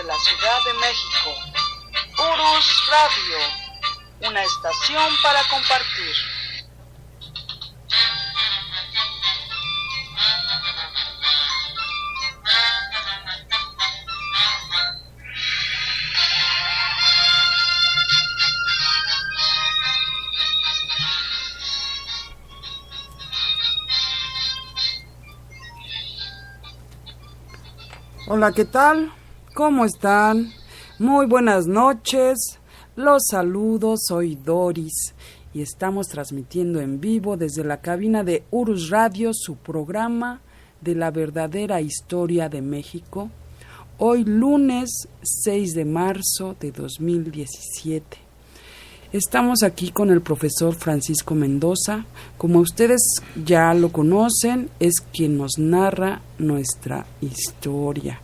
desde la Ciudad de México. Urus Radio, una estación para compartir. Hola, ¿qué tal? ¿Cómo están? Muy buenas noches. Los saludo, soy Doris y estamos transmitiendo en vivo desde la cabina de Urus Radio, su programa de la verdadera historia de México. Hoy lunes 6 de marzo de 2017. Estamos aquí con el profesor Francisco Mendoza. Como ustedes ya lo conocen, es quien nos narra nuestra historia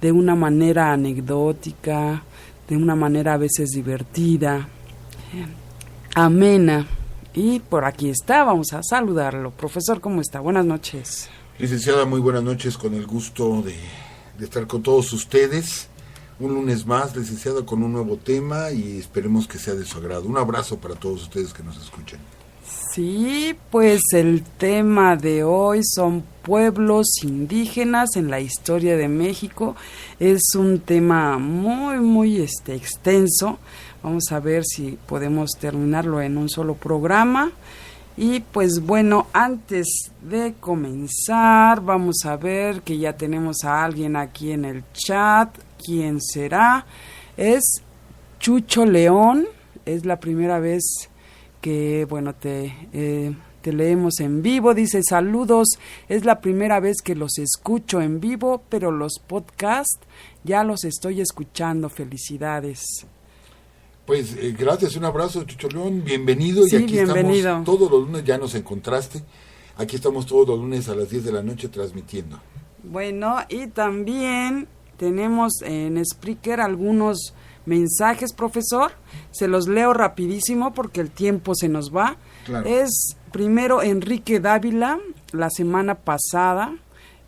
de una manera anecdótica, de una manera a veces divertida, amena. Y por aquí está, vamos a saludarlo. Profesor, ¿cómo está? Buenas noches. Licenciada, muy buenas noches, con el gusto de estar con todos ustedes. Un lunes más, licenciado, con un nuevo tema y esperemos que sea de su agrado. Un abrazo para todos ustedes que nos escuchen. Sí, pues el tema de hoy son pueblos indígenas en la historia de México. Es un tema muy extenso. Vamos a ver si podemos terminarlo en un solo programa. Y pues bueno, antes de comenzar, vamos a ver que ya tenemos a alguien aquí en el chat. ¿Quién será? Es Chucho León. Es la primera vez que, bueno, te leemos en vivo. Dice, saludos, es la primera vez que los escucho en vivo, pero los podcasts ya los estoy escuchando. Felicidades. Pues gracias, un abrazo, Chucho León, bienvenido. Sí, y aquí bienvenido. Estamos todos los lunes, ya nos encontraste. Aquí estamos todos los lunes a las 10 de la noche transmitiendo. Bueno, y también tenemos en Spreaker algunos mensajes, profesor. Se los leo rapidísimo porque el tiempo se nos va. Claro. Es primero Enrique Dávila, la semana pasada,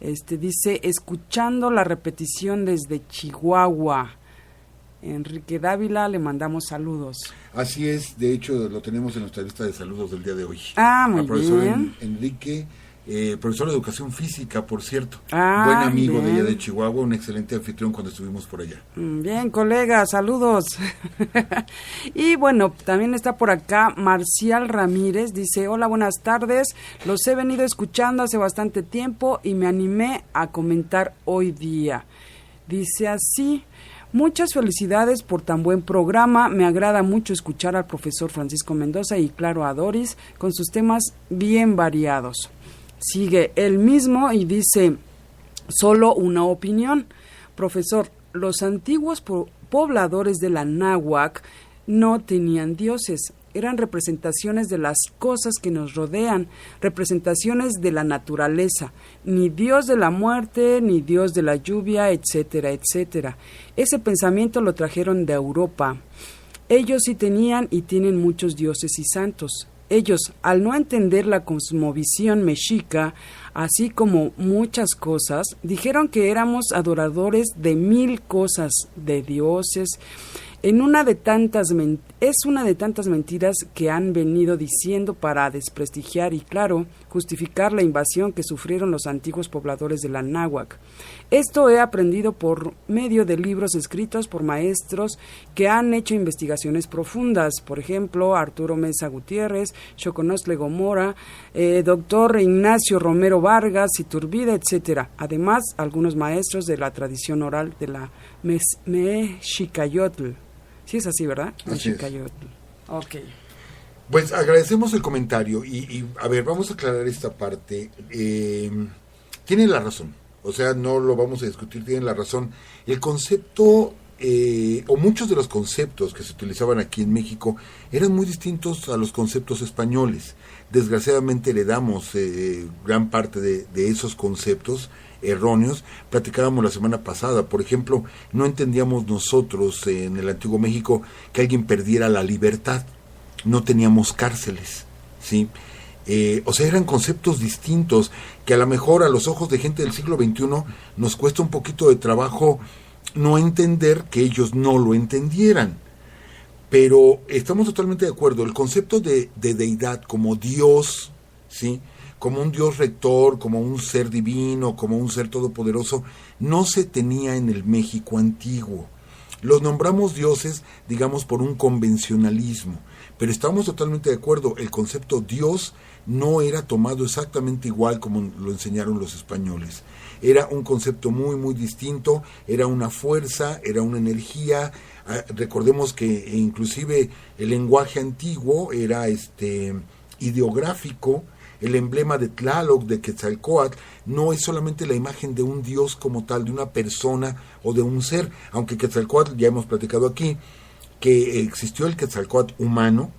dice, escuchando la repetición desde Chihuahua. Enrique Dávila, le mandamos saludos. Así es, de hecho lo tenemos en nuestra lista de saludos del día de hoy. Ah, muy profesor bien. Enrique, profesor de educación física, por cierto. Ah, buen amigo bien. de allá de Chihuahua, un excelente anfitrión cuando estuvimos por allá. Bien, colega, saludos. Y bueno, también está por acá Marcial Ramírez, dice, hola, buenas tardes, los he venido escuchando hace bastante tiempo y me animé a comentar hoy día. Dice así, muchas felicidades por tan buen programa, me agrada mucho escuchar al profesor Francisco Mendoza y claro a Doris con sus temas bien variados. Sigue él mismo y dice, solo una opinión, profesor, los antiguos pobladores de la náhuac no tenían dioses, eran representaciones de las cosas que nos rodean, representaciones de la naturaleza, ni dios de la muerte, ni dios de la lluvia, etcétera, etcétera. Ese pensamiento lo trajeron de Europa. Ellos sí tenían y tienen muchos dioses y santos. Ellos, al no entender la cosmovisión mexica, así como muchas cosas, dijeron que éramos adoradores de 1000 cosas, de dioses. Es una de tantas mentiras que han venido diciendo para desprestigiar y, claro, justificar la invasión que sufrieron los antiguos pobladores de la náhuac. Esto he aprendido por medio de libros escritos por maestros que han hecho investigaciones profundas, por ejemplo, Arturo Mesa Gutiérrez, Xoconostle Gomora, doctor Ignacio Romero Vargas, Iturbide, etcétera. Además, algunos maestros de la tradición oral de la Mexicayotl. Sí es así, ¿verdad? Así es. Ok. Pues agradecemos el comentario y a ver, vamos a aclarar esta parte. Tienen la razón, o sea, no lo vamos a discutir, tienen la razón. El concepto, o muchos de los conceptos que se utilizaban aquí en México eran muy distintos a los conceptos españoles. Desgraciadamente heredamos gran parte de esos conceptos erróneos. Platicábamos la semana pasada, por ejemplo, no entendíamos nosotros en el Antiguo México que alguien perdiera la libertad, no teníamos cárceles, ¿sí? O sea, eran conceptos distintos que a lo mejor a los ojos de gente del siglo XXI nos cuesta un poquito de trabajo no entender que ellos no lo entendieran. Pero estamos totalmente de acuerdo, el concepto de deidad como Dios, ¿sí?, como un Dios rector, como un ser divino, como un ser todopoderoso, no se tenía en el México antiguo. Los nombramos dioses, digamos, por un convencionalismo, pero estamos totalmente de acuerdo, el concepto Dios no era tomado exactamente igual como lo enseñaron los españoles. Era un concepto muy, muy distinto, era una fuerza, era una energía. Recordemos que inclusive el lenguaje antiguo era ideográfico. El emblema de Tlaloc, de Quetzalcóatl, no es solamente la imagen de un dios como tal, de una persona o de un ser, aunque Quetzalcóatl, ya hemos platicado aquí, que existió el Quetzalcóatl humano,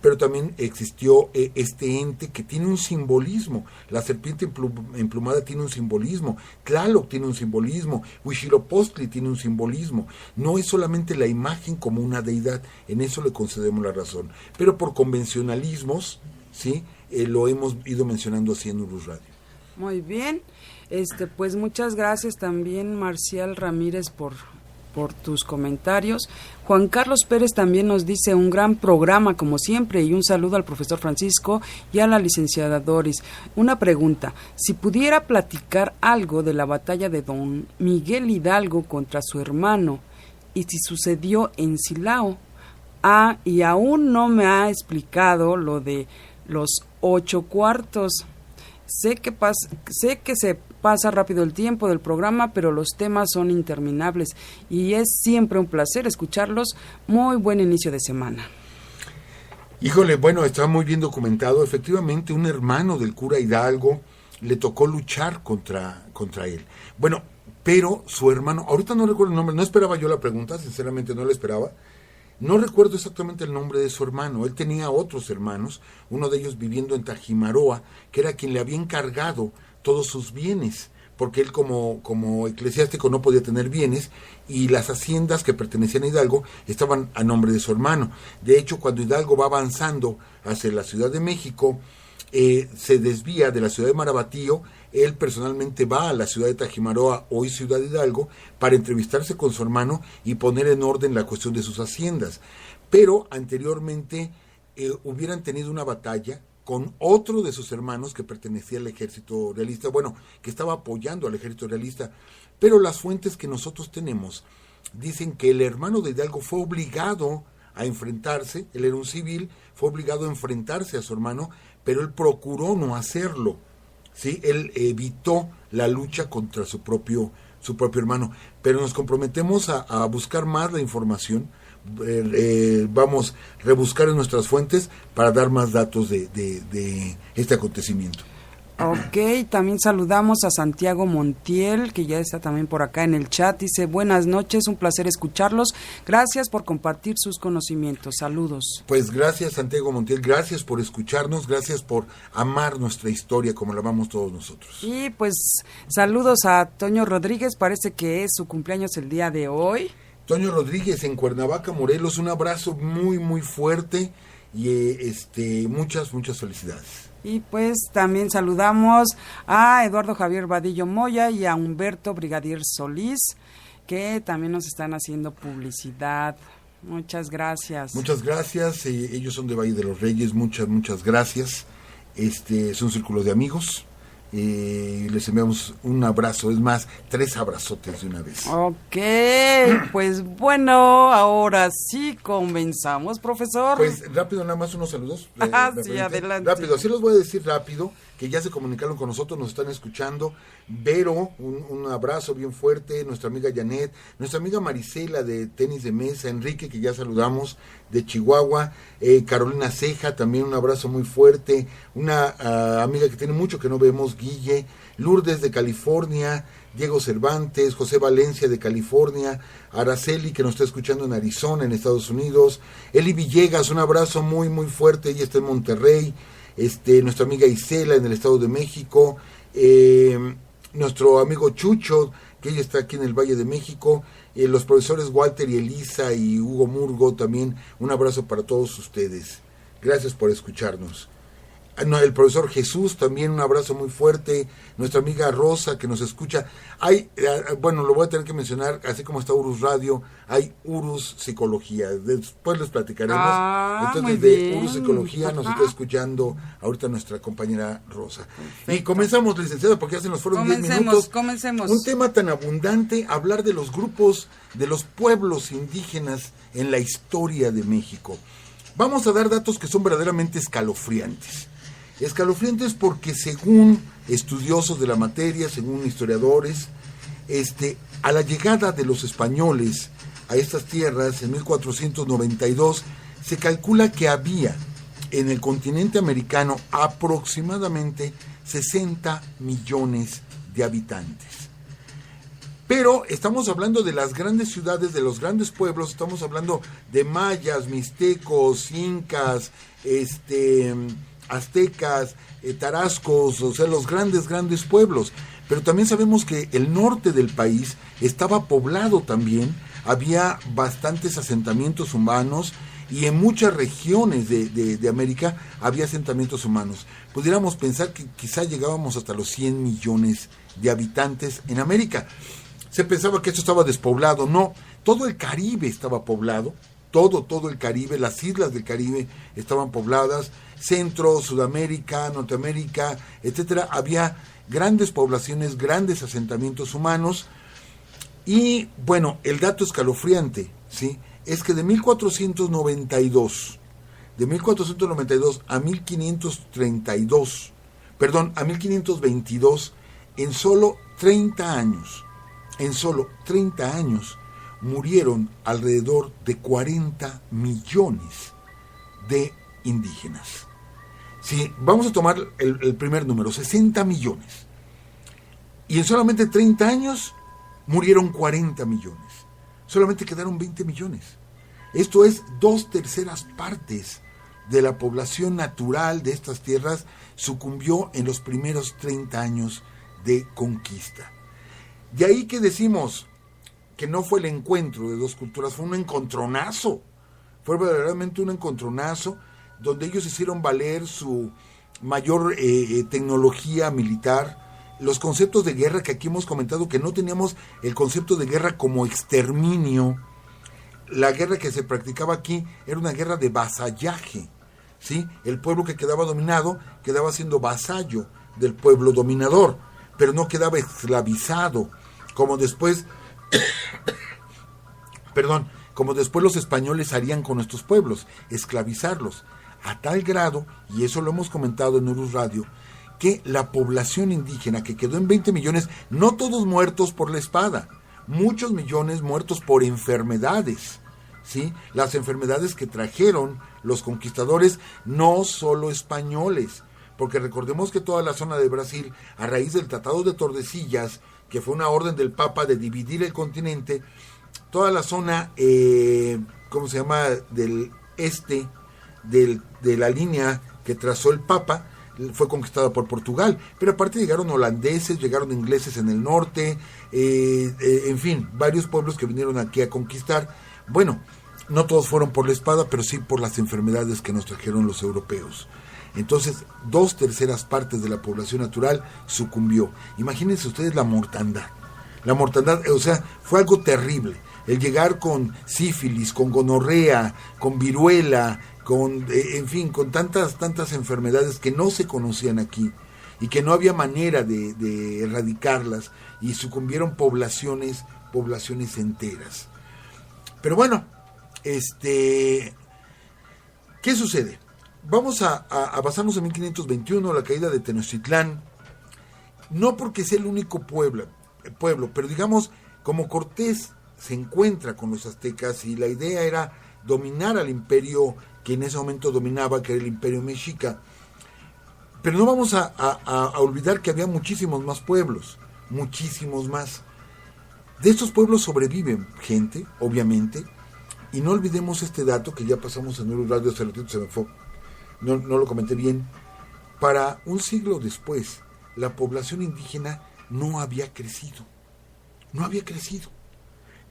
pero también existió este ente que tiene un simbolismo. La serpiente emplumada tiene un simbolismo, Tlaloc tiene un simbolismo, Huitzilopochtli tiene un simbolismo. No es solamente la imagen como una deidad, en eso le concedemos la razón. Pero por convencionalismos, ¿sí?, lo hemos ido mencionando así en Urus Radio. Muy bien, pues muchas gracias también, Marcial Ramírez, por tus comentarios. Juan Carlos Pérez también nos dice: un gran programa como siempre, y un saludo al profesor Francisco y a la licenciada Doris. Una pregunta: si pudiera platicar algo de la batalla de don Miguel Hidalgo contra su hermano, y si sucedió en Silao. Y aún no me ha explicado lo de los 8 cuartos. Sé que se pasa rápido el tiempo del programa, pero los temas son interminables y es siempre un placer escucharlos. Muy buen inicio de semana. Híjole, bueno, está muy bien documentado. Efectivamente, un hermano del cura Hidalgo le tocó luchar contra él. Bueno, pero su hermano, ahorita no recuerdo el nombre, no esperaba yo la pregunta, sinceramente no la esperaba. No recuerdo exactamente el nombre de su hermano. Él tenía otros hermanos, uno de ellos viviendo en Tajimaroa, que era quien le había encargado todos sus bienes, porque él como eclesiástico no podía tener bienes, y las haciendas que pertenecían a Hidalgo estaban a nombre de su hermano. De hecho, cuando Hidalgo va avanzando hacia la Ciudad de México, se desvía de la ciudad de Marabatío. Él personalmente va a la ciudad de Tajimaroa, hoy Ciudad Hidalgo, para entrevistarse con su hermano y poner en orden la cuestión de sus haciendas. Pero anteriormente hubieran tenido una batalla con otro de sus hermanos que pertenecía al ejército realista, bueno, que estaba apoyando al ejército realista. Pero las fuentes que nosotros tenemos dicen que el hermano de Hidalgo fue obligado a enfrentarse, él era un civil, fue obligado a enfrentarse a su hermano, pero él procuró no hacerlo. ¿Sí? Él evitó la lucha contra su propio hermano, pero nos comprometemos a buscar más la información, vamos a rebuscar en nuestras fuentes para dar más datos de este acontecimiento. Ok, también saludamos a Santiago Montiel, que ya está también por acá en el chat. Dice: buenas noches, un placer escucharlos. Gracias por compartir sus conocimientos. Saludos. Pues gracias, Santiago Montiel, gracias por escucharnos, gracias por amar nuestra historia como la amamos todos nosotros. Y pues saludos a Toño Rodríguez, parece que es su cumpleaños el día de hoy. Toño Rodríguez en Cuernavaca, Morelos, un abrazo muy, muy fuerte y muchas felicidades. Y pues también saludamos a Eduardo Javier Vadillo Moya y a Humberto Brigadier Solís, que también nos están haciendo publicidad. Muchas gracias. Muchas gracias, ellos son de Valle de los Reyes, muchas gracias. Es un círculo de amigos. Les enviamos un abrazo, es más, 3 abrazotes de una vez. Ok, pues bueno, ahora sí comenzamos, profesor. Pues rápido, nada más unos saludos. Sí, adelante. Rápido, sí los voy a decir rápido, que ya se comunicaron con nosotros, nos están escuchando. Vero, un abrazo bien fuerte, nuestra amiga Janet, nuestra amiga Marisela de tenis de mesa, Enrique, que ya saludamos, de Chihuahua, Carolina Ceja, también un abrazo muy fuerte, una amiga que tiene mucho que no vemos, Guille, Lourdes de California, Diego Cervantes, José Valencia de California, Araceli, que nos está escuchando en Arizona, en Estados Unidos, Eli Villegas, un abrazo muy fuerte, ella está en Monterrey, nuestra amiga Isela en el Estado de México, nuestro amigo Chucho, que ella está aquí en el Valle de México, los profesores Walter y Elisa y Hugo Murgo, también un abrazo para todos ustedes. Gracias por escucharnos. No, el profesor Jesús, también un abrazo muy fuerte, nuestra amiga Rosa que nos escucha. Hay, bueno, lo voy a tener que mencionar, así como está Urus Radio, hay Urus Psicología, después les platicaremos. Entonces de Urus Psicología nos está escuchando ahorita nuestra compañera Rosa. Perfecto. Y comenzamos, licenciada, porque ya se nos fueron 10 minutos. Comencemos. Un tema tan abundante, hablar de los grupos, de los pueblos indígenas en la historia de México. Vamos a dar datos que son verdaderamente escalofriantes. Escalofriantes porque según estudiosos de la materia, según historiadores, a la llegada de los españoles a estas tierras en 1492, se calcula que había en el continente americano aproximadamente 60 millones de habitantes. Pero estamos hablando de las grandes ciudades, de los grandes pueblos, estamos hablando de mayas, mixtecos, incas, aztecas, tarascos, o sea, los grandes pueblos. Pero también sabemos que el norte del país estaba poblado también, había bastantes asentamientos humanos y en muchas regiones de América había asentamientos humanos. Pudiéramos pensar que quizá llegábamos hasta los 100 millones de habitantes en América. Se pensaba que esto estaba despoblado, no, todo el Caribe estaba poblado, todo el Caribe, las islas del Caribe estaban pobladas, Centro, Sudamérica, Norteamérica, etcétera, había grandes poblaciones, grandes asentamientos humanos. Y bueno, el dato escalofriante, ¿sí?, es que de 1492 a 1522, en solo 30 años, murieron alrededor de 40 millones de indígenas. Si vamos a tomar el primer número, 60 millones, y en solamente 30 años murieron 40 millones, solamente quedaron 20 millones. Esto es 2/3 partes de la población natural de estas tierras sucumbió en los primeros 30 años de conquista. De ahí que decimos que no fue el encuentro de dos culturas, fue un encontronazo. Fue verdaderamente un encontronazo donde ellos hicieron valer su mayor tecnología militar, los conceptos de guerra que aquí hemos comentado, que no teníamos el concepto de guerra como exterminio. La guerra que se practicaba aquí era una guerra de vasallaje, ¿sí? El pueblo que quedaba dominado quedaba siendo vasallo del pueblo dominador, pero no quedaba esclavizado, como después los españoles harían con nuestros pueblos, esclavizarlos, a tal grado, y eso lo hemos comentado en Urus Radio, que la población indígena que quedó en 20 millones, no todos muertos por la espada, muchos millones muertos por enfermedades, ¿sí? Las enfermedades que trajeron los conquistadores, no solo españoles, porque recordemos que toda la zona de Brasil, a raíz del Tratado de Tordesillas, que fue una orden del Papa de dividir el continente, toda la zona, del este, de la línea que trazó el Papa, fue conquistada por Portugal, pero aparte llegaron holandeses, llegaron ingleses en el norte, en fin, varios pueblos que vinieron aquí a conquistar. Bueno, no todos fueron por la espada, pero sí por las enfermedades que nos trajeron los europeos. Entonces, 2/3 partes de la población natural sucumbió. Imagínense ustedes la mortandad. La mortandad, o sea, fue algo terrible. El llegar con sífilis, con gonorrea, con viruela, con tantas enfermedades que no se conocían aquí y que no había manera de erradicarlas, y sucumbieron poblaciones enteras. Pero bueno, ¿qué sucede? Vamos a basarnos en 1521, la caída de Tenochtitlán, no porque sea el único pueblo, pero digamos, como Cortés se encuentra con los aztecas y la idea era dominar al imperio que en ese momento dominaba, que era el imperio mexica. Pero no vamos a olvidar que había muchísimos más pueblos, muchísimos más. De estos pueblos sobreviven gente, obviamente, y no olvidemos este dato que ya pasamos en Urus Radio, hace ratito se me fue, no lo comenté bien. Para un siglo después, la población indígena no había crecido.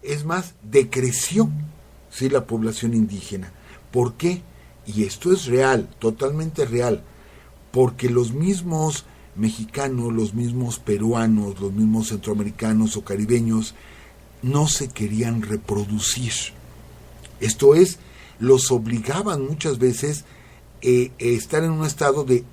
Es más, decreció, ¿sí?, la población indígena. ¿Por qué? Y esto es real, totalmente real. porque los mismos mexicanos, los mismos peruanos, los mismos centroamericanos o caribeños no se querían reproducir. Esto es, los obligaban muchas veces estar en un estado de,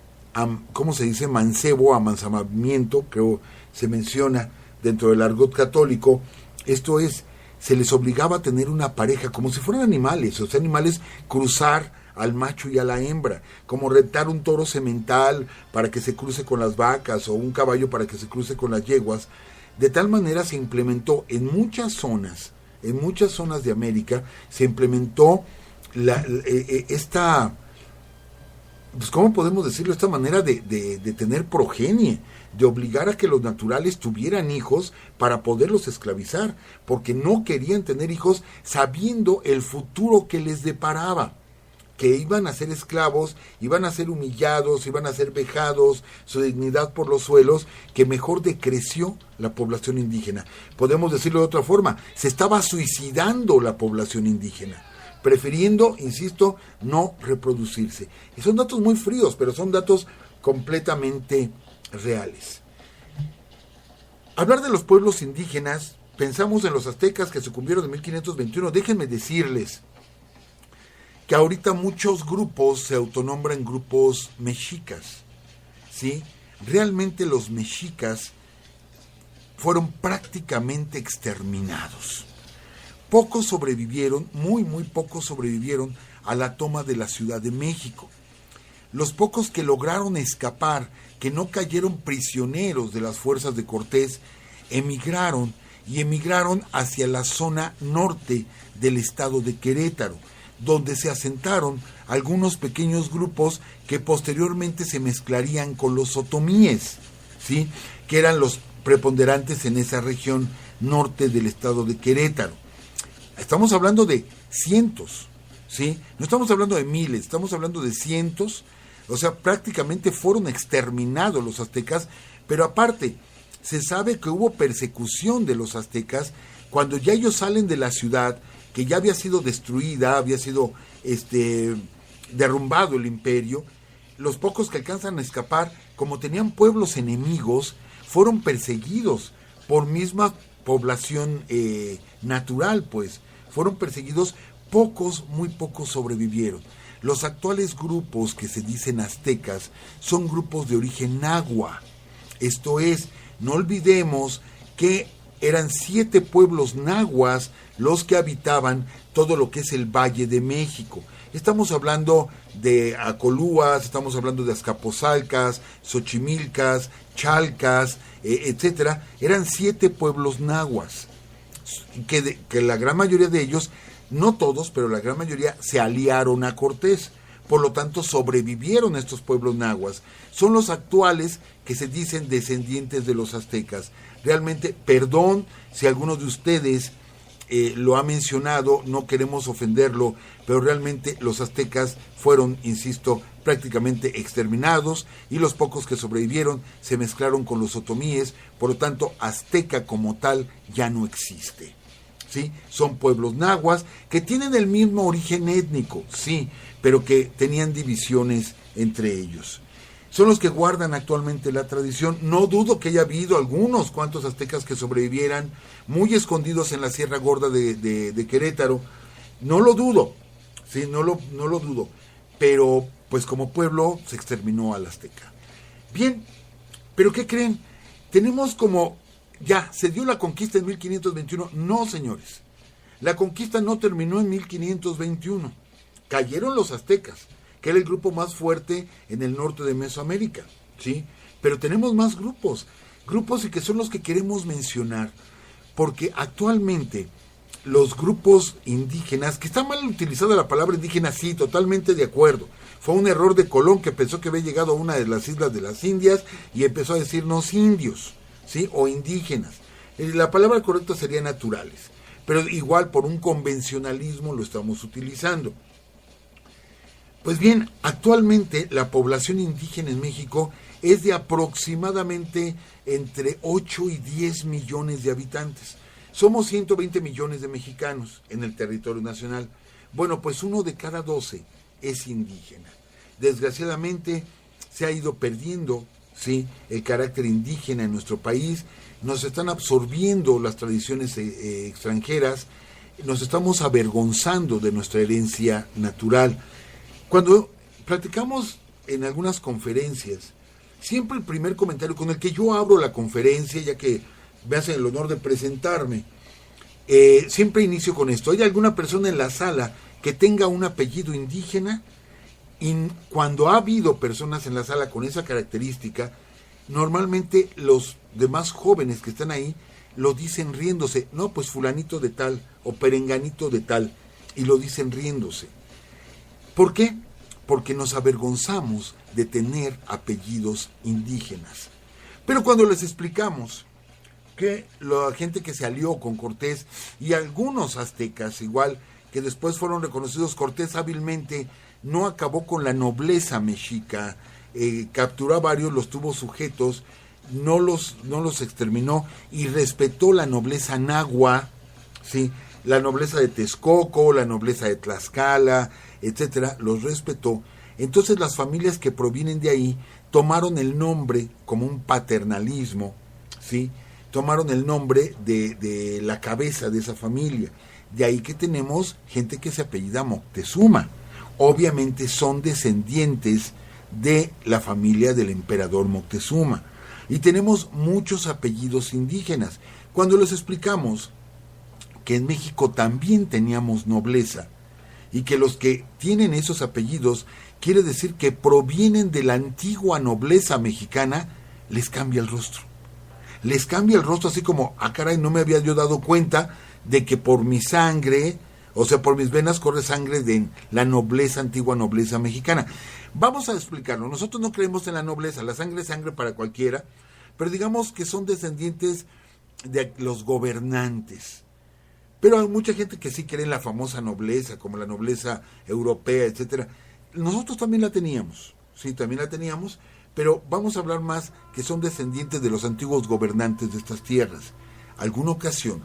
¿cómo se dice? Mancebo, amansamiento, creo se menciona dentro del argot católico. Esto es, se les obligaba a tener una pareja como si fueran animales, o sea, animales, cruzar al macho y a la hembra, como rentar un toro semental para que se cruce con las vacas o un caballo para que se cruce con las yeguas. De tal manera se implementó en muchas zonas de América, se implementó esta, pues ¿cómo podemos decirlo? Esta manera de tener progenie, de obligar a que los naturales tuvieran hijos para poderlos esclavizar, porque no querían tener hijos sabiendo el futuro que les deparaba, que iban a ser esclavos, iban a ser humillados, iban a ser vejados, su dignidad por los suelos, que mejor decreció la población indígena. Podemos decirlo de otra forma, se estaba suicidando la población indígena, prefiriendo, insisto, no reproducirse. Y son datos muy fríos, pero son datos completamente reales. Hablar de los pueblos indígenas, pensamos en los aztecas que sucumbieron en 1521. Déjenme decirles que ahorita muchos grupos se autonombran grupos mexicas, ¿sí? Realmente los mexicas fueron prácticamente exterminados. Pocos sobrevivieron, muy pocos sobrevivieron a la toma de la Ciudad de México. Los pocos que lograron escapar, que no cayeron prisioneros de las fuerzas de Cortés, emigraron hacia la zona norte del estado de Querétaro, donde se asentaron algunos pequeños grupos que posteriormente se mezclarían con los otomíes, ¿sí? Que eran los preponderantes en esa región norte del estado de Querétaro. Estamos hablando de cientos, ¿sí? No estamos hablando de miles, estamos hablando de cientos. O sea, prácticamente fueron exterminados los aztecas, pero aparte, se sabe que hubo persecución de los aztecas cuando ya ellos salen de la ciudad, que ya había sido destruida, había sido derrumbado el imperio. Los pocos que alcanzan a escapar, como tenían pueblos enemigos, fueron perseguidos por misma población natural, pues. Fueron perseguidos, muy pocos sobrevivieron. Los actuales grupos que se dicen aztecas son grupos de origen nahua. Esto es, no olvidemos que eran 7 pueblos nahuas los que habitaban todo lo que es el Valle de México. Estamos hablando de Acolúas, estamos hablando de Azcapotzalcas, Xochimilcas, Chalcas, etcétera. Eran 7 pueblos nahuas, que la gran mayoría de ellos, no todos, pero la gran mayoría se aliaron a Cortés. Por lo tanto, sobrevivieron estos pueblos nahuas. Son los actuales que se dicen descendientes de los aztecas. Realmente, perdón si alguno de ustedes lo ha mencionado, no queremos ofenderlo, pero realmente los aztecas fueron, insisto, prácticamente exterminados, y los pocos que sobrevivieron se mezclaron con los otomíes. Por lo tanto, azteca como tal ya no existe, ¿sí? Son pueblos nahuas que tienen el mismo origen étnico, sí, pero que tenían divisiones entre ellos. Son los que guardan actualmente la tradición. No dudo que haya habido algunos cuantos aztecas que sobrevivieran muy escondidos en la Sierra Gorda de Querétaro. No lo dudo, sí, no lo dudo. Pero pues como pueblo se exterminó al azteca. Bien, pero ¿qué creen? Tenemos como, ya, se dio la conquista en 1521. No, señores, la conquista no terminó en 1521. Cayeron los aztecas, que era el grupo más fuerte en el norte de Mesoamérica, ¿sí? Pero tenemos más grupos y que son los que queremos mencionar, porque actualmente los grupos indígenas, que está mal utilizada la palabra indígena, sí, totalmente de acuerdo. Fue un error de Colón, que pensó que había llegado a una de las islas de las Indias y empezó a decirnos indios, ¿sí? O indígenas. La palabra correcta sería naturales, pero igual por un convencionalismo lo estamos utilizando. Pues bien, actualmente la población indígena en México es de aproximadamente entre 8 y 10 millones de habitantes. Somos 120 millones de mexicanos en el territorio nacional. Bueno, pues 1 de cada 12 es indígena. Desgraciadamente, se ha ido perdiendo, ¿sí?, el carácter indígena en nuestro país, nos están absorbiendo las tradiciones extranjeras, nos estamos avergonzando de nuestra herencia natural. Cuando platicamos en algunas conferencias, siempre el primer comentario con el que yo abro la conferencia, ya que me hacen el honor de presentarme, siempre inicio con esto: ¿hay alguna persona en la sala que tenga un apellido indígena? Y cuando ha habido personas en la sala con esa característica, normalmente los demás jóvenes que están ahí lo dicen riéndose. No, pues fulanito de tal o perenganito de tal, y lo dicen riéndose. ¿Por qué? Porque nos avergonzamos de tener apellidos indígenas. Pero cuando les explicamos que la gente que se alió con Cortés y algunos aztecas, igual que después fueron reconocidos, Cortés hábilmente no acabó con la nobleza mexica, capturó a varios, los tuvo sujetos, no los exterminó y respetó la nobleza náhuatl, ¿sí?, la nobleza de Texcoco, la nobleza de Tlaxcala, etcétera, los respetó. Entonces las familias que provienen de ahí tomaron el nombre como un paternalismo, ¿sí?, tomaron el nombre de la cabeza de esa familia. De ahí que tenemos gente que se apellida Moctezuma. Obviamente son descendientes de la familia del emperador Moctezuma. Y tenemos muchos apellidos indígenas. Cuando les explicamos que en México también teníamos nobleza y que los que tienen esos apellidos quiere decir que provienen de la antigua nobleza mexicana, les cambia el rostro. Les cambia el rostro así como, caray, no me había yo dado cuenta de que por mi sangre, o sea, por mis venas corre sangre de la nobleza, antigua nobleza mexicana. Vamos a explicarlo. Nosotros no creemos en la nobleza, la sangre es sangre para cualquiera, pero digamos que son descendientes de los gobernantes. Pero hay mucha gente que sí cree en la famosa nobleza, como la nobleza europea, etcétera. Nosotros también la teníamos, sí, también la teníamos, pero vamos a hablar más que son descendientes de los antiguos gobernantes de estas tierras. Alguna ocasión,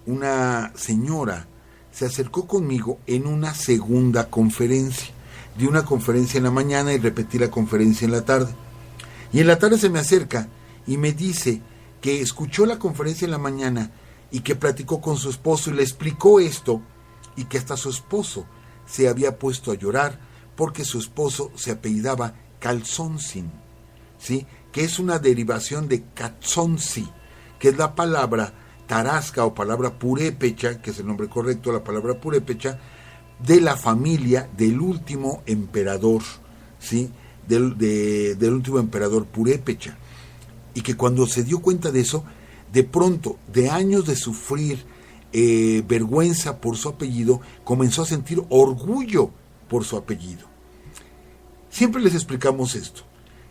una señora se acercó conmigo en una segunda conferencia. Di una conferencia en la mañana y repetí la conferencia en la tarde. Y en la tarde se me acerca y me dice que escuchó la conferencia en la mañana y que platicó con su esposo y le explicó esto, y que hasta su esposo se había puesto a llorar porque su esposo se apellidaba Calzoncin, ¿sí?, que es una derivación de Catzonzi, que es la palabra tarasca o palabra purépecha, que es el nombre correcto, la palabra purépecha, de la familia del último emperador, ¿sí?, del último emperador purépecha. Y que cuando se dio cuenta de eso, de pronto, de años de sufrir vergüenza por su apellido, comenzó a sentir orgullo por su apellido. Siempre les explicamos esto.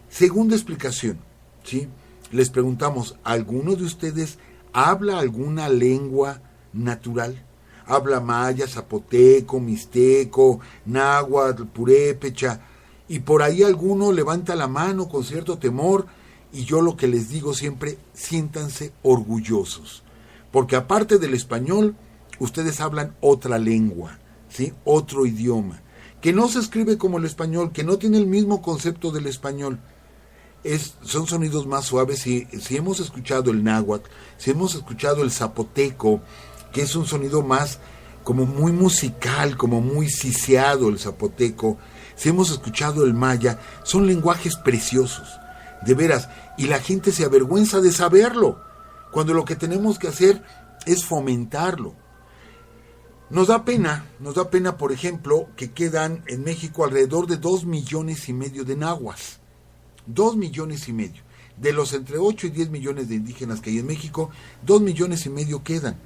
Segunda explicación, ¿sí?, les preguntamos, ¿alguno de ustedes habla alguna lengua natural? ¿Habla maya, zapoteco, mixteco, náhuatl, purépecha? Y por ahí alguno levanta la mano con cierto temor. Y yo lo que les digo siempre, siéntanse orgullosos, porque aparte del español, ustedes hablan otra lengua, ¿sí?, otro idioma, que no se escribe como el español, que no tiene el mismo concepto del español. Son sonidos más suaves. Si hemos escuchado el náhuatl, si hemos escuchado el zapoteco, que es un sonido más como muy musical, como muy siseado el zapoteco, si hemos escuchado el maya, son lenguajes preciosos. De veras, y la gente se avergüenza de saberlo, cuando lo que tenemos que hacer es fomentarlo. Nos da pena, por ejemplo, que quedan en México alrededor de 2,5 millones de nahuas. 2,5 millones. De los entre 8 y 10 millones de indígenas que hay en México, 2,5 millones quedan.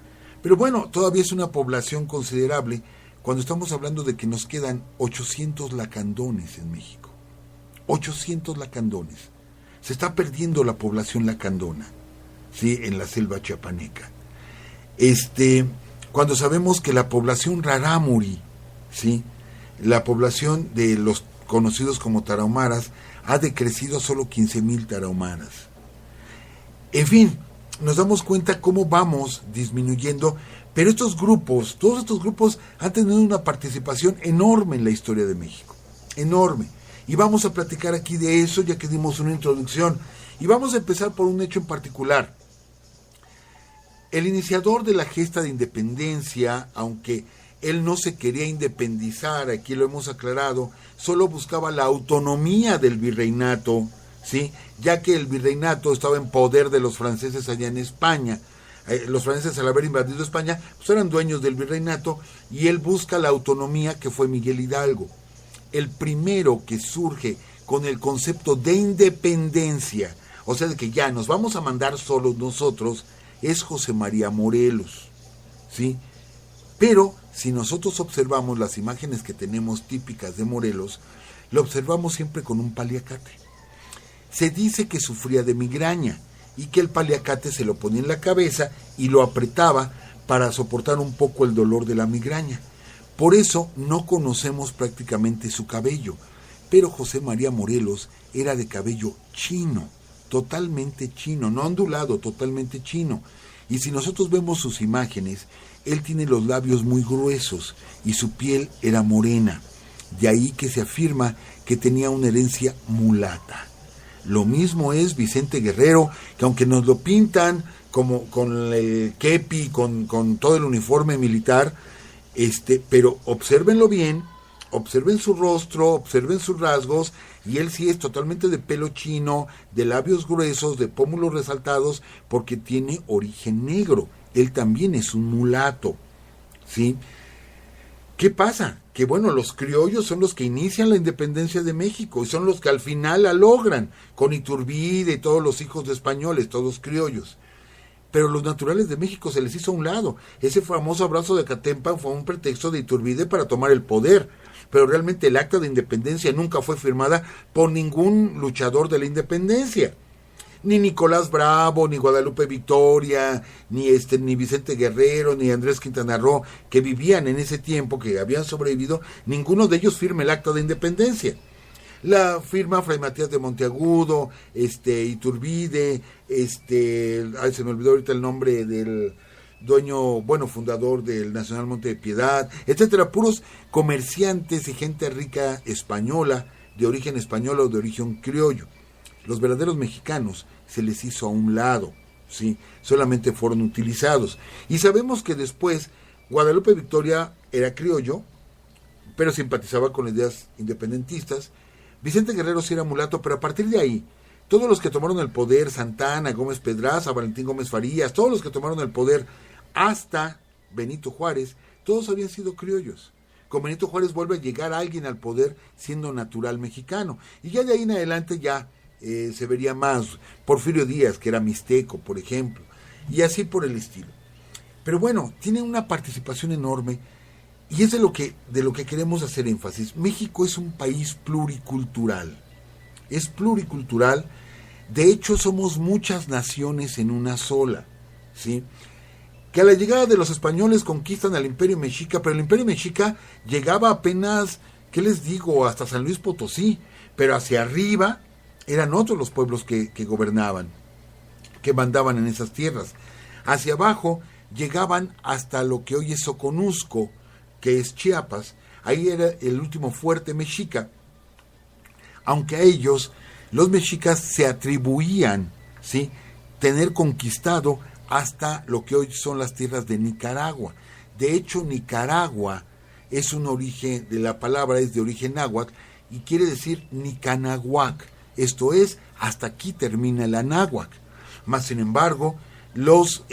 Pero bueno, todavía es una población considerable cuando estamos hablando de que nos quedan 800 lacandones en México. 800 lacandones. Se está perdiendo la población lacandona, ¿sí?, en la selva chiapaneca. Cuando sabemos que la población rarámuri, ¿sí?, la población de los conocidos como tarahumaras, ha decrecido a solo 15,000 tarahumaras. En fin, nos damos cuenta cómo vamos disminuyendo, pero todos estos grupos han tenido una participación enorme en la historia de México, enorme. Y vamos a platicar aquí de eso, ya que dimos una introducción. Y vamos a empezar por un hecho en particular. El iniciador de la gesta de independencia, aunque él no se quería independizar, aquí lo hemos aclarado, solo buscaba la autonomía del virreinato, ¿sí? Ya que el virreinato estaba en poder de los franceses allá en España. Los franceses, al haber invadido España, pues eran dueños del virreinato, y él busca la autonomía, que fue Miguel Hidalgo. El primero que surge con el concepto de independencia, o sea, de que ya nos vamos a mandar solos nosotros, es José María Morelos, ¿sí? Pero si nosotros observamos las imágenes que tenemos típicas de Morelos, lo observamos siempre con un paliacate. Se dice que sufría de migraña y que el paliacate se lo ponía en la cabeza y lo apretaba para soportar un poco el dolor de la migraña. Por eso no conocemos prácticamente su cabello, pero José María Morelos era de cabello chino, totalmente chino, no ondulado, totalmente chino. Y si nosotros vemos sus imágenes, él tiene los labios muy gruesos y su piel era morena. De ahí que se afirma que tenía una herencia mulata. Lo mismo es Vicente Guerrero, que aunque nos lo pintan como con el kepi, con todo el uniforme militar, pero obsérvenlo bien, observen su rostro, observen sus rasgos, y él sí es totalmente de pelo chino, de labios gruesos, de pómulos resaltados, porque tiene origen negro. Él también es un mulato, ¿sí? ¿Qué pasa? Que bueno, los criollos son los que inician la independencia de México y son los que al final la logran, con Iturbide y todos los hijos de españoles, todos criollos. Pero los naturales de México se les hizo a un lado. Ese famoso abrazo de Catempan fue un pretexto de Iturbide para tomar el poder, pero realmente el acta de independencia nunca fue firmada por ningún luchador de la independencia. Ni Nicolás Bravo, ni Guadalupe Victoria, ni Vicente Guerrero, ni Andrés Quintana Roo, que vivían en ese tiempo, que habían sobrevivido, ninguno de ellos firma el acta de independencia. La firma Fray Matías de Monteagudo, Iturbide, se me olvidó ahorita el nombre del dueño, fundador del Nacional Monte de Piedad, etcétera, puros comerciantes y gente rica española, de origen español o de origen criollo. Los verdaderos mexicanos se les hizo a un lado, ¿sí? Solamente fueron utilizados. Y sabemos que después Guadalupe Victoria era criollo, pero simpatizaba con ideas independentistas. Vicente Guerrero sí era mulato, pero a partir de ahí, todos los que tomaron el poder, Santana, Gómez Pedraza, Valentín Gómez Farías, todos los que tomaron el poder hasta Benito Juárez, todos habían sido criollos. Con Benito Juárez vuelve a llegar alguien al poder siendo natural mexicano. Y ya de ahí en adelante ya se vería más. Porfirio Díaz, que era mixteco, por ejemplo, y así por el estilo. Pero bueno, tiene una participación enorme, y es de lo que queremos hacer énfasis. México es un país pluricultural. Es pluricultural. De hecho, somos muchas naciones en una sola, ¿sí? Que a la llegada de los españoles conquistan al Imperio Mexica, pero el Imperio Mexica llegaba apenas, ¿qué les digo?, hasta San Luis Potosí, pero hacia arriba eran otros los pueblos que gobernaban, que mandaban en esas tierras. Hacia abajo llegaban hasta lo que hoy es Soconusco, que es Chiapas. Ahí era el último fuerte mexica, aunque a ellos, los mexicas, se atribuían, ¿sí?, tener conquistado hasta lo que hoy son las tierras de Nicaragua. De hecho, Nicaragua es un origen, de la palabra es de origen náhuatl, y quiere decir Nicanahuac. Esto es, hasta aquí termina el anáhuac. Mas, sin embargo, los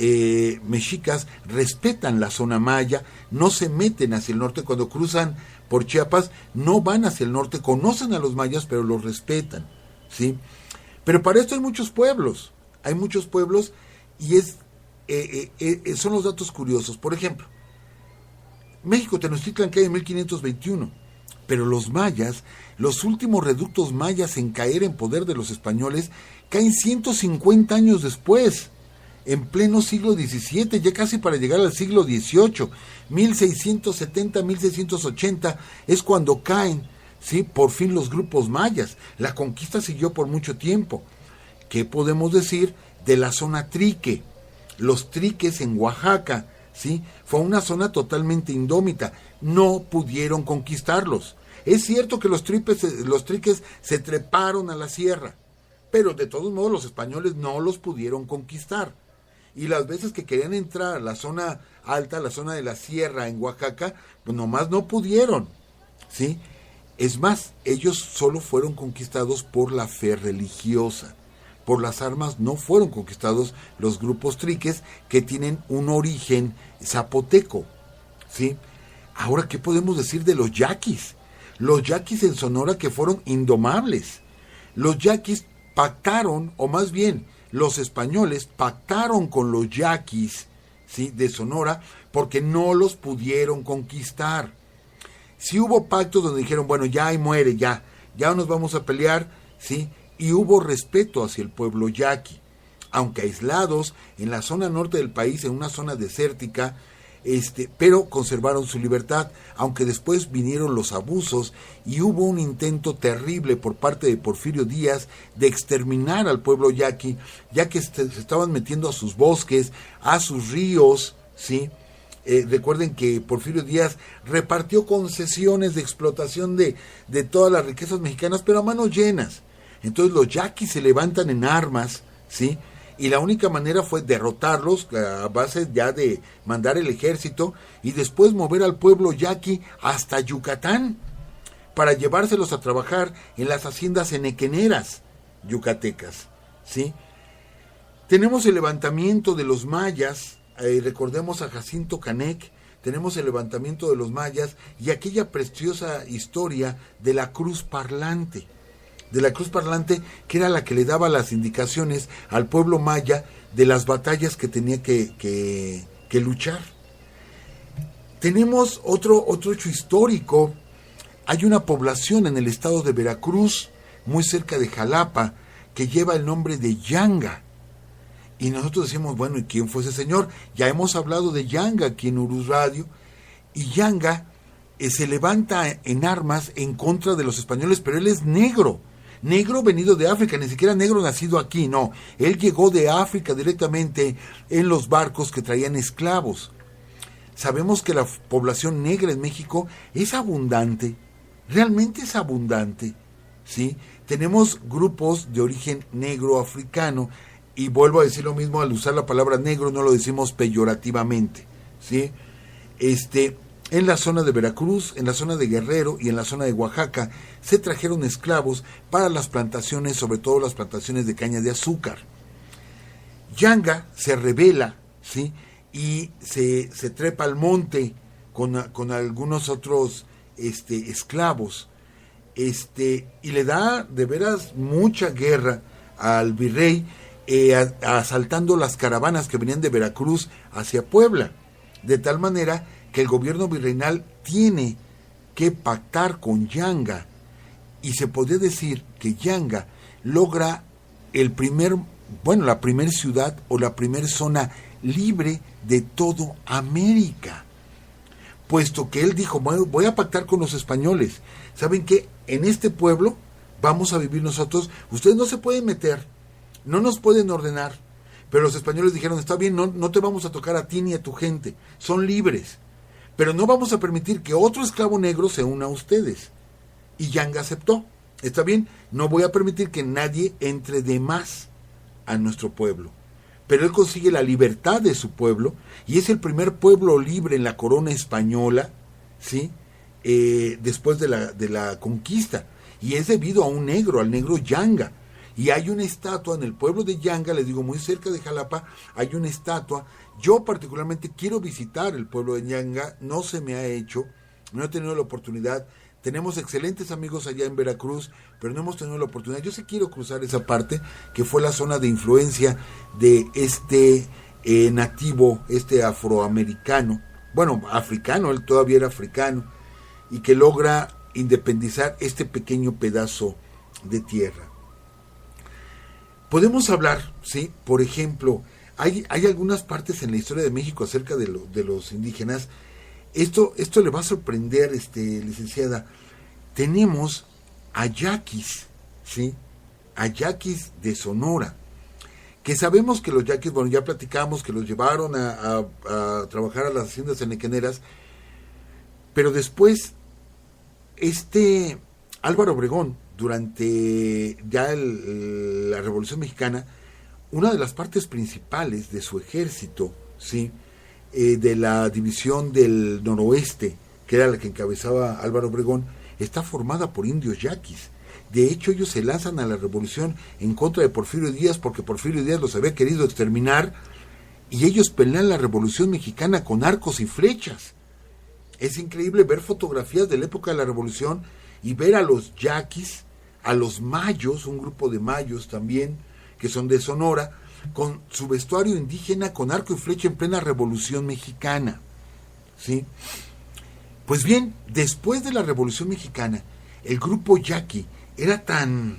mexicas respetan la zona maya, no se meten hacia el norte. Cuando cruzan por Chiapas, no van hacia el norte, conocen a los mayas, pero los respetan, ¿sí? Pero para esto hay muchos pueblos, y son los datos curiosos. Por ejemplo, México Tenochtitlan cae en 1521, pero los mayas, los últimos reductos mayas en caer en poder de los españoles, caen 150 años después, en pleno siglo XVII, ya casi para llegar al siglo XVIII, 1670, 1680, es cuando caen, ¿sí?, por fin los grupos mayas. La conquista siguió por mucho tiempo. ¿Qué podemos decir de la zona Trique? Los Triques en Oaxaca, ¿sí?, fue una zona totalmente indómita. No pudieron conquistarlos. Es cierto que los triques se treparon a la sierra, pero de todos modos los españoles no los pudieron conquistar. Y las veces que querían entrar a la zona alta, la zona de la sierra en Oaxaca, pues nomás no pudieron, ¿sí? Es más, ellos solo fueron conquistados por la fe religiosa. Por las armas no fueron conquistados los grupos triques que tienen un origen zapoteco, ¿sí? Ahora, ¿qué podemos decir de los yaquis? Los yaquis en Sonora que fueron indomables. Los yaquis pactaron, o más bien, los españoles pactaron con los yaquis, ¿sí?, de Sonora, porque no los pudieron conquistar. Sí hubo pactos donde dijeron, bueno, ya ahí muere, ya nos vamos a pelear, ¿sí? Y hubo respeto hacia el pueblo yaqui, aunque aislados en la zona norte del país, en una zona desértica, pero conservaron su libertad, aunque después vinieron los abusos y hubo un intento terrible por parte de Porfirio Díaz de exterminar al pueblo yaqui, ya que se estaban metiendo a sus bosques, a sus ríos, ¿sí? Recuerden que Porfirio Díaz repartió concesiones de explotación de todas las riquezas mexicanas, pero a manos llenas. Entonces los yaquis se levantan en armas, ¿sí? Y la única manera fue derrotarlos a base ya de mandar el ejército y después mover al pueblo yaqui hasta Yucatán para llevárselos a trabajar en las haciendas enequeneras yucatecas, ¿sí? Tenemos el levantamiento de los mayas, recordemos a Jacinto Canec, tenemos el levantamiento de los mayas y aquella preciosa historia de la cruz parlante. Que era la que le daba las indicaciones al pueblo maya de las batallas que tenía que luchar. Tenemos otro hecho histórico. Hay una población en el estado de Veracruz, muy cerca de Jalapa, que lleva el nombre de Yanga. Y nosotros decimos, bueno, ¿y quién fue ese señor? Ya hemos hablado de Yanga aquí en Urus Radio, y Yanga se levanta en armas en contra de los españoles, pero él es negro venido de África, ni siquiera negro nacido aquí, no. Él llegó de África directamente en los barcos que traían esclavos. Sabemos que la población negra en México es abundante, realmente es abundante, ¿sí? Tenemos grupos de origen negro africano, y vuelvo a decir lo mismo, al usar la palabra negro no lo decimos peyorativamente, ¿sí? En la zona de Veracruz, en la zona de Guerrero y en la zona de Oaxaca se trajeron esclavos para las plantaciones, sobre todo las plantaciones de caña de azúcar. Yanga se rebela, ¿sí?, y se trepa al monte con algunos otros esclavos, y le da de veras mucha guerra al virrey, asaltando las caravanas que venían de Veracruz hacia Puebla, de tal manera que el gobierno virreinal tiene que pactar con Yanga, y se podría decir que Yanga logra la primer ciudad o la primer zona libre de todo América, puesto que él dijo, bueno, voy a pactar con los españoles. ¿Saben qué? En este pueblo vamos a vivir nosotros, ustedes no se pueden meter, no nos pueden ordenar, pero los españoles dijeron, está bien, no te vamos a tocar a ti ni a tu gente, son libres, pero no vamos a permitir que otro esclavo negro se una a ustedes. Y Yanga aceptó. Está bien, no voy a permitir que nadie entre de más a nuestro pueblo. Pero él consigue la libertad de su pueblo y es el primer pueblo libre en la corona española, ¿sí? Después de la conquista. Y es debido a un negro, al negro Yanga. Y hay una estatua en el pueblo de Yanga, les digo, muy cerca de Jalapa, hay una estatua. Yo particularmente quiero visitar el pueblo de Yanga, no se me ha hecho, no he tenido la oportunidad. Tenemos excelentes amigos allá en Veracruz, pero no hemos tenido la oportunidad. Yo sí quiero cruzar esa parte, que fue la zona de influencia de nativo, afroamericano, bueno, africano, él todavía era africano, y que logra independizar este pequeño pedazo de tierra. Podemos hablar, ¿sí? Por ejemplo, hay algunas partes en la historia de México acerca de los indígenas. Esto le va a sorprender, licenciada. Tenemos a yaquis, ¿sí? A yaquis de Sonora, que sabemos que los yaquis, bueno, ya platicamos que los llevaron a trabajar a las haciendas enequeneras, pero después Álvaro Obregón, durante ya la Revolución Mexicana, una de las partes principales de su ejército, ¿sí? De la división del noroeste, que era la que encabezaba Álvaro Obregón, está formada por indios yaquis. De hecho, ellos se lanzan a la revolución en contra de Porfirio Díaz, porque Porfirio Díaz los había querido exterminar, y ellos pelean la Revolución Mexicana con arcos y flechas. Es increíble ver fotografías de la época de la Revolución y ver a los yaquis, a los mayos, un grupo de mayos también, que son de Sonora, con su vestuario indígena, con arco y flecha en plena Revolución Mexicana, ¿sí? Pues bien, después de la Revolución Mexicana, el grupo yaqui era tan,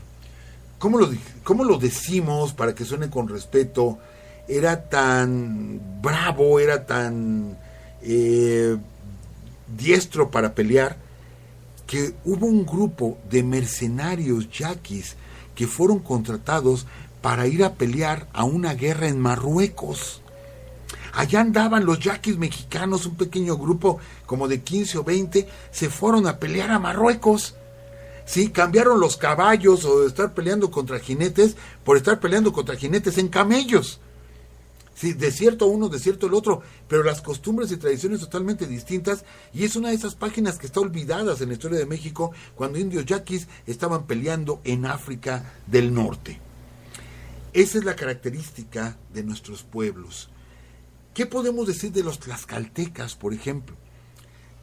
¿cómo lo decimos para que suene con respeto? Era tan bravo, era tan diestro para pelear, que hubo un grupo de mercenarios yaquis que fueron contratados para ir a pelear a una guerra en Marruecos. Allá andaban los yaquis mexicanos, un pequeño grupo como de 15 o 20, se fueron a pelear a Marruecos. Sí, cambiaron los caballos o de estar peleando contra jinetes por estar peleando contra jinetes en camellos. Sí, desierto uno, desierto el otro, pero las costumbres y tradiciones totalmente distintas, y es una de esas páginas que está olvidadas en la historia de México, cuando indios yaquis estaban peleando en África del Norte. Esa es la característica de nuestros pueblos. ¿Qué podemos decir de los tlaxcaltecas, por ejemplo?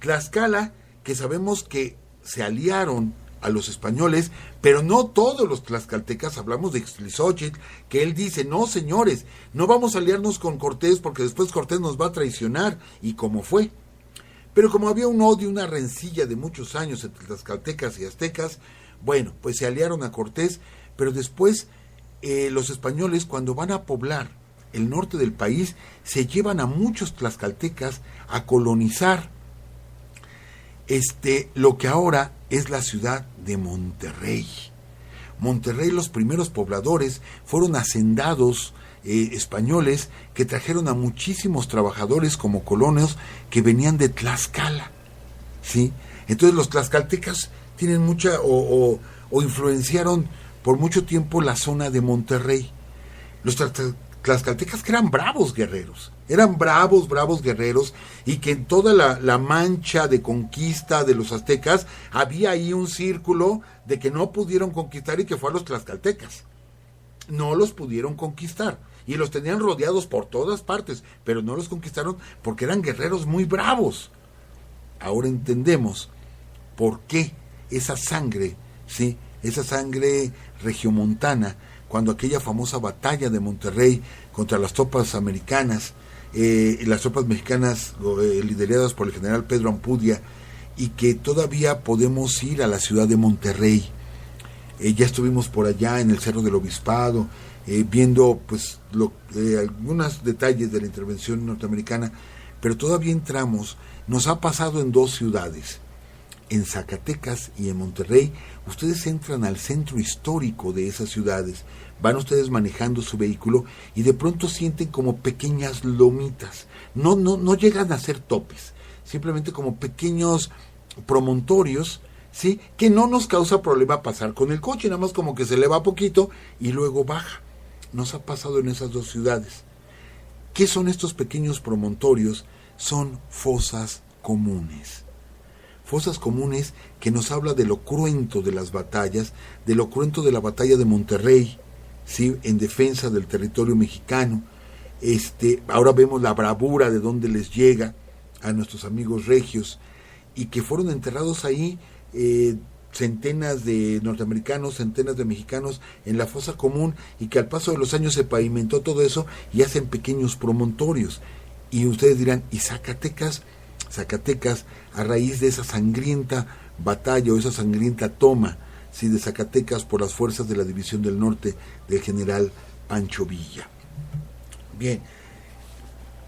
Tlaxcala, que sabemos que se aliaron a los españoles, pero no todos los tlaxcaltecas. Hablamos de Ixtlilxóchitl, que él dice, no señores, no vamos a aliarnos con Cortés porque después Cortés nos va a traicionar, y como fue. Pero como había un odio, una rencilla de muchos años entre tlaxcaltecas y aztecas, bueno, pues se aliaron a Cortés, pero después los españoles, cuando van a poblar el norte del país, se llevan a muchos tlaxcaltecas a colonizar lo que ahora es la ciudad de Monterrey. Monterrey, los primeros pobladores fueron hacendados españoles que trajeron a muchísimos trabajadores como colonos que venían de Tlaxcala, ¿sí? Entonces los tlaxcaltecas tienen mucha o influenciaron por mucho tiempo la zona de Monterrey. Los tlaxcaltecas, que eran bravos guerreros, y que en toda la mancha de conquista de los aztecas había ahí un círculo de que no pudieron conquistar, y que fue a los tlaxcaltecas. No los pudieron conquistar, y los tenían rodeados por todas partes, pero no los conquistaron porque eran guerreros muy bravos. Ahora entendemos por qué esa sangre, ¿sí? Esa sangre regiomontana, cuando aquella famosa batalla de Monterrey contra las tropas americanas, las tropas mexicanas lideradas por el general Pedro Ampudia, y que todavía podemos ir a la ciudad de Monterrey. Ya estuvimos por allá en el Cerro del Obispado, viendo pues algunos detalles de la intervención norteamericana, pero todavía entramos. Nos ha pasado en dos ciudades, en Zacatecas y en Monterrey. Ustedes entran al centro histórico de esas ciudades, van ustedes manejando su vehículo y de pronto sienten como pequeñas lomitas. No llegan a ser topes, simplemente como pequeños promontorios, ¿sí? Que no nos causa problema pasar con el coche, nada más como que se eleva poquito y luego baja. Nos ha pasado en esas dos ciudades. ¿Qué son estos pequeños promontorios? Son fosas comunes. Fosas comunes que nos habla de lo cruento de las batallas, de lo cruento de la batalla de Monterrey, ¿sí? En defensa del territorio mexicano. Ahora vemos la bravura de dónde les llega a nuestros amigos regios, y que fueron enterrados ahí centenas de norteamericanos, centenas de mexicanos en la fosa común, y que al paso de los años se pavimentó todo eso y hacen pequeños promontorios. Y ustedes dirán, ¿y Zacatecas? Zacatecas, a raíz de esa sangrienta batalla o esa sangrienta toma, ¿sí? De Zacatecas por las fuerzas de la División del Norte del general Pancho Villa. Bien,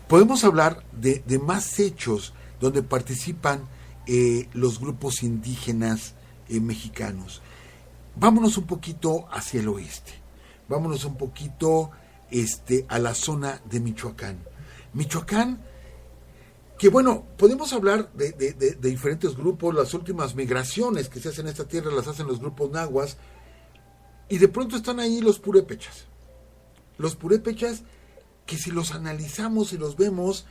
podemos hablar de más hechos donde participan los grupos indígenas mexicanos. Vámonos un poquito hacia el oeste, vámonos un poquito a la zona de Michoacán. Michoacán que bueno, podemos hablar de diferentes grupos. Las últimas migraciones que se hacen en esta tierra las hacen los grupos nahuas, y de pronto están ahí los purépechas. Los purépechas que si los analizamos y los vemos,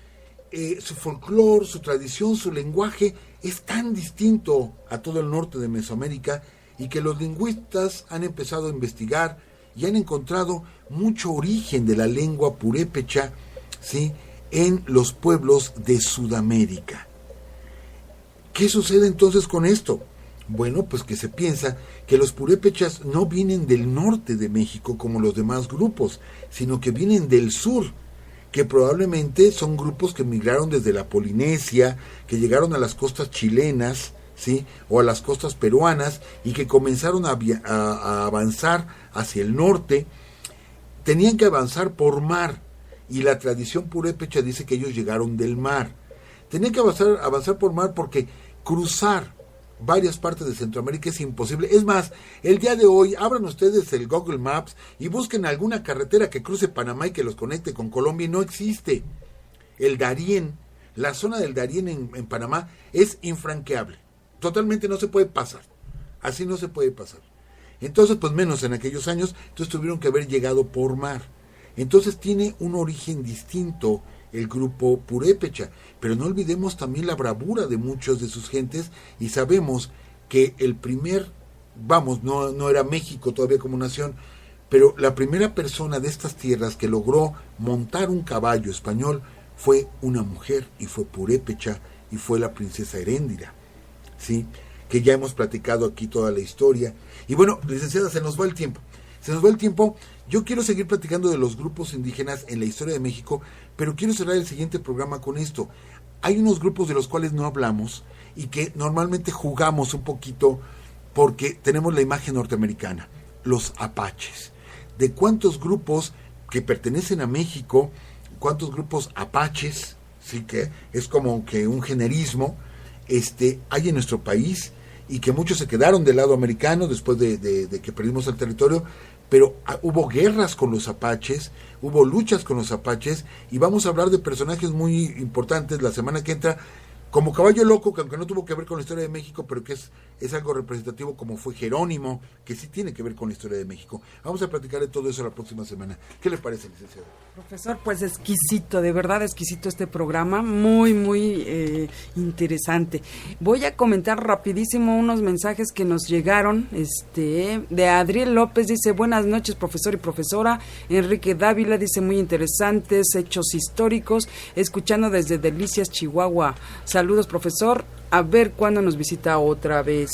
su folclore, su tradición, su lenguaje es tan distinto a todo el norte de Mesoamérica, y que los lingüistas han empezado a investigar y han encontrado mucho origen de la lengua purépecha, ¿sí?, en los pueblos de Sudamérica. ¿Qué sucede entonces con esto? Bueno, pues que se piensa que los purépechas no vienen del norte de México como los demás grupos, sino que vienen del sur, que probablemente son grupos que migraron desde la Polinesia, que llegaron a las costas chilenas, ¿sí?, o a las costas peruanas, y que comenzaron a avanzar hacia el norte. Tenían que avanzar por mar, y la tradición purépecha dice que ellos llegaron del mar. Tenían que avanzar por mar porque cruzar varias partes de Centroamérica es imposible. Es más, el día de hoy, abran ustedes el Google Maps y busquen alguna carretera que cruce Panamá y que los conecte con Colombia, y no existe. El Darién, la zona del Darién en Panamá es infranqueable. Totalmente no se puede pasar. Así no se puede pasar. Entonces, pues menos en aquellos años, entonces tuvieron que haber llegado por mar. Entonces tiene un origen distinto el grupo purépecha, pero no olvidemos también la bravura de muchos de sus gentes, y sabemos que el primer, no era México todavía como nación, pero la primera persona de estas tierras que logró montar un caballo español fue una mujer, y fue purépecha, y fue la princesa Heréndira, ¿sí?, que ya hemos platicado aquí toda la historia. Y bueno, licenciada, se nos va el tiempo. Yo quiero seguir platicando de los grupos indígenas en la historia de México, pero quiero cerrar el siguiente programa con esto. Hay unos grupos de los cuales no hablamos y que normalmente jugamos un poquito porque tenemos la imagen norteamericana, los apaches. ¿De cuántos grupos que pertenecen a México, cuántos grupos apaches, sí, que es como que un generismo, hay en nuestro país, y que muchos se quedaron del lado americano después de que perdimos el territorio? Pero hubo guerras con los apaches, hubo luchas con los apaches, y vamos a hablar de personajes muy importantes la semana que entra, como Caballo Loco, que aunque no tuvo que ver con la historia de México, pero que es algo representativo, como fue Jerónimo, que sí tiene que ver con la historia de México. Vamos a platicar de todo eso la próxima semana. ¿Qué le parece, licenciado? Profesor, pues exquisito, de verdad exquisito este programa, muy, muy interesante. Voy a comentar rapidísimo unos mensajes que nos llegaron. De Adriel López dice: buenas noches, profesor y profesora. Enrique Dávila dice: muy interesantes hechos históricos, escuchando desde Delicias, Chihuahua. Saludos, profesor, a ver cuándo nos visita otra vez.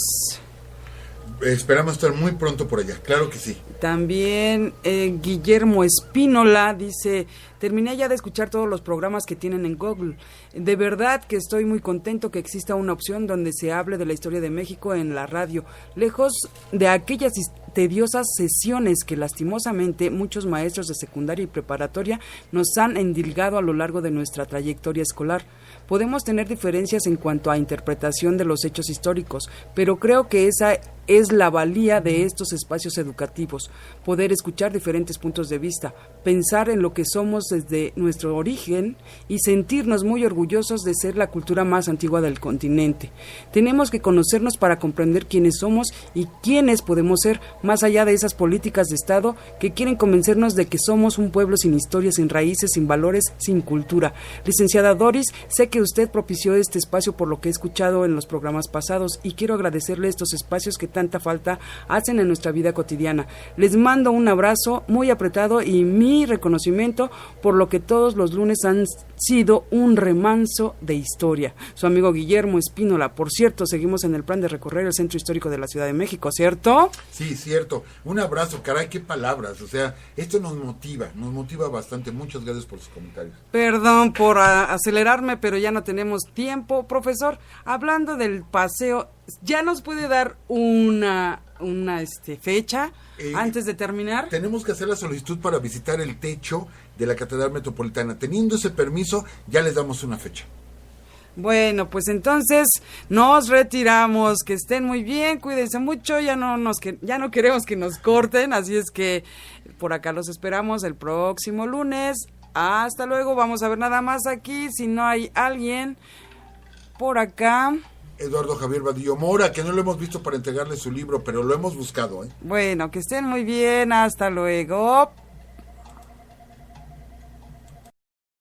Esperamos estar muy pronto por allá, claro que sí. También Guillermo Espínola dice: terminé ya de escuchar todos los programas que tienen en Google. De verdad que estoy muy contento que exista una opción donde se hable de la historia de México en la radio, lejos de aquellas tediosas sesiones que lastimosamente muchos maestros de secundaria y preparatoria nos han endilgado a lo largo de nuestra trayectoria escolar. Podemos tener diferencias en cuanto a interpretación de los hechos históricos, pero creo que esa es la valía de estos espacios educativos, poder escuchar diferentes puntos de vista, pensar en lo que somos desde nuestro origen y sentirnos muy orgullosos de ser la cultura más antigua del continente. Tenemos que conocernos para comprender quiénes somos y quiénes podemos ser, más allá de esas políticas de Estado que quieren convencernos de que somos un pueblo sin historia, sin raíces, sin valores, sin cultura. Licenciada Doris, sé que usted propició este espacio por lo que he escuchado en los programas pasados, y quiero agradecerle estos espacios que tanta falta hacen en nuestra vida cotidiana. Les mando un abrazo muy apretado y mi reconocimiento por lo que todos los lunes han sido un remanso de historia. Su amigo Guillermo Espínola. Por cierto, seguimos en el plan de recorrer el Centro Histórico de la Ciudad de México, ¿cierto? Sí, cierto. Un abrazo, caray, qué palabras. O sea, esto nos motiva bastante. Muchas gracias por sus comentarios. Perdón por acelerarme, pero ya no tenemos tiempo. Profesor, hablando del paseo, ¿ya nos puede dar una fecha antes de terminar? Tenemos que hacer la solicitud para visitar el techo de la Catedral Metropolitana. Teniendo ese permiso, ya les damos una fecha. Bueno, pues entonces nos retiramos. Que estén muy bien, cuídense mucho. Ya no queremos que nos corten, así es que por acá los esperamos el próximo lunes Hasta luego, vamos a ver nada más aquí, si no hay alguien por acá. Eduardo Javier Vadillo Mora, que no lo hemos visto para entregarle su libro, pero lo hemos buscado, ¿eh? Bueno, que estén muy bien, hasta luego.